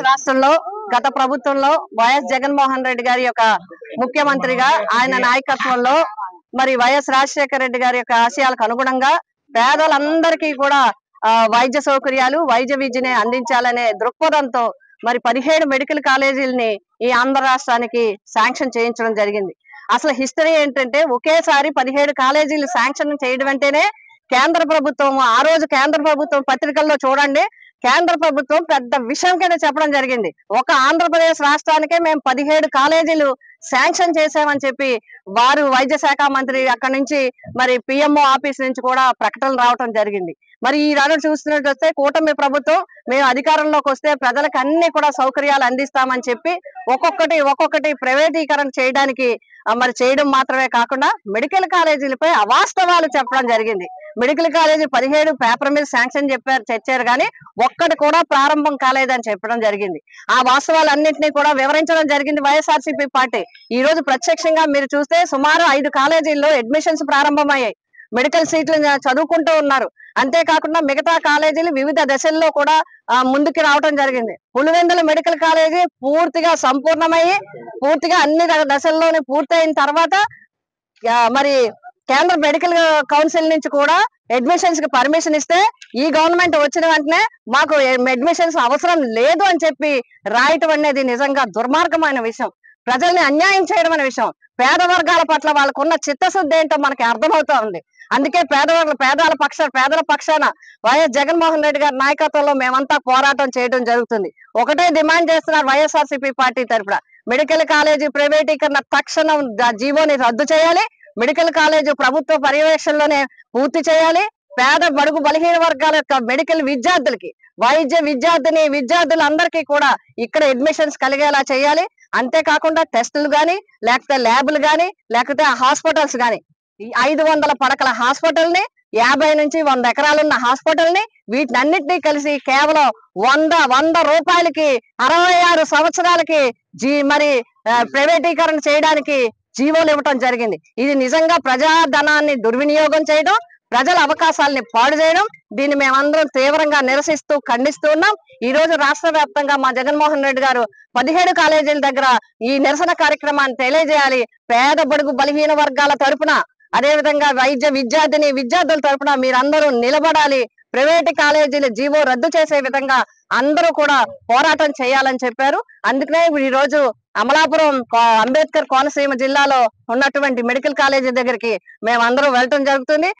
రాష్ట్రంలో గత ప్రభుత్వంలో వైఎస్ జగన్మోహన్ రెడ్డి గారి యొక్క ముఖ్యమంత్రిగా ఆయన నాయకత్వంలో మరి వైఎస్ రాజశేఖర రెడ్డి గారి యొక్క ఆశయాలకు అనుగుణంగా పేదలందరికీ కూడా వైద్య సౌకర్యాలు వైద్య విద్యని అందించాలనే దృక్పథంతో మరి 17 మెడికల్ కాలేజీలని ఈ ఆంధ్ర రాష్ట్రానికి శాంక్షన్ చేయించడం జరిగింది. అసలు హిస్టరీ ఏంటంటే ఒకేసారి 17 కాలేజీలు శాంక్షన్ చేయడం అంటేనే కేంద్ర ప్రభుత్వం ఆ రోజు కేంద్ర ప్రభుత్వం పత్రికల్లో చూడండి, కేంద్ర ప్రభుత్వం పెద్ద విషయం కింద చెప్పడం జరిగింది. ఒక ఆంధ్రప్రదేశ్ రాష్ట్రానికే మేము 17 కాలేజీలు శాంక్షన్ చేసామని చెప్పి వారు వైద్య శాఖ మంత్రి అక్కడి నుంచి మరి పిఎంఓ ఆఫీస్ నుంచి కూడా ప్రకటనలు రావడం జరిగింది. మరి ఈ రోజు చూస్తున్నట్టు వస్తే కూటమి ప్రభుత్వం మేము అధికారంలోకి వస్తే ప్రజలకు అన్ని కూడా సౌకర్యాలు అందిస్తామని చెప్పి ఒక్కొక్కటి ప్రైవేటీకరణ చేయడానికి మరి చేయడం మాత్రమే కాకుండా మెడికల్ కాలేజీలపై అవాస్తవాలు చెప్పడం జరిగింది. మెడికల్ కాలేజీ 17 పేపర్ మీద శాంక్షన్ తెచ్చారు కానీ ఒక్కటి కూడా ప్రారంభం కాలేదని చెప్పడం జరిగింది. ఆ వాస్తవాలన్నింటినీ కూడా వివరించడం జరిగింది వైఎస్ఆర్సీపీ పార్టీ. ఈ రోజు ప్రత్యక్షంగా మీరు చూస్తే సుమారు 5 కాలేజీల్లో అడ్మిషన్స్ ప్రారంభమయ్యాయి, మెడికల్ సీట్లు చదువుకుంటూ ఉన్నారు. అంతేకాకుండా మిగతా కాలేజీలు వివిధ దశల్లో కూడా ముందుకు రావడం జరిగింది. పులివెందుల మెడికల్ కాలేజీ పూర్తిగా సంపూర్ణమయ్యి పూర్తిగా అన్ని దశల్లోనే పూర్తయిన తర్వాత మరి కేంద్ర మెడికల్ కౌన్సిల్ నుంచి కూడా అడ్మిషన్స్ కి పర్మిషన్ ఇస్తే ఈ గవర్నమెంట్ వచ్చిన వెంటనే మాకు అడ్మిషన్స్ అవసరం లేదు అని చెప్పి రాయటం అనేది నిజంగా దుర్మార్గమైన విషయం, ప్రజల్ని అన్యాయం చేయడం అనే విషయం. పేద వర్గాల పట్ల వాళ్ళకున్న చిత్తశుద్ధి ఏంటో మనకి అర్థమవుతా ఉంది. అందుకే పేదల పక్షాన వైఎస్ జగన్మోహన్ రెడ్డి గారి నాయకత్వంలో మేమంతా పోరాటం చేయడం జరుగుతుంది. ఒకటే డిమాండ్ చేస్తున్నారు వైఎస్ఆర్సీపీ పార్టీ తరఫున, మెడికల్ కాలేజీ ప్రైవేటీకరణ తక్షణం జీవోని రద్దు చేయాలి, మెడికల్ కాలేజీ ప్రభుత్వ పర్యవేక్షణలోనే పూర్తి చేయాలి, పేద బడుగు బలహీన వర్గాల యొక్క మెడికల్ విద్యార్థులకి వైద్య విద్యార్థులందరికీ కూడా ఇక్కడ అడ్మిషన్స్ కలిగేలా చేయాలి. అంతేకాకుండా టెస్టులు గాని లేకపోతే ల్యాబ్లు గాని లేకపోతే హాస్పిటల్స్ గాని 500 పడకల హాస్పిటల్ ని 50 నుంచి 100 ఎకరాలున్న హాస్పిటల్ ని వీటినన్నిటినీ కలిసి కేవలం 100 రూపాయలకి 66 సంవత్సరాలకి మరి ప్రైవేటీకరణ చేయడానికి జీవోలు ఇవ్వటం జరిగింది. ఇది నిజంగా ప్రజాధనాన్ని దుర్వినియోగం చేయడం, ప్రజల అవకాశాలని పాడు చేయడం. దీన్ని మేమందరం తీవ్రంగా నిరసిస్తూ ఖండిస్తూ ఉన్నాం. ఈ రోజు రాష్ట్ర వ్యాప్తంగా మా జగన్మోహన్ రెడ్డి గారు 17 కాలేజీల దగ్గర ఈ నిరసన కార్యక్రమాన్ని తెలియజేయాలి. పేద బడుగు బలహీన వర్గాల తరపున అదేవిధంగా వైద్య విద్యార్థుల తరపున మీరందరూ నిలబడాలి. ప్రైవేట్ కాలేజీల జీవో రద్దు చేసే విధంగా అందరూ కూడా పోరాటం చేయాలని చెప్పారు. అందుకనే ఈ రోజు అమలాపురం అంబేద్కర్ కోనసీమ జిల్లాలో ఉన్నటువంటి మెడికల్ కాలేజీ దగ్గరికి మేమందరూ వెళ్ళటం జరుగుతుంది.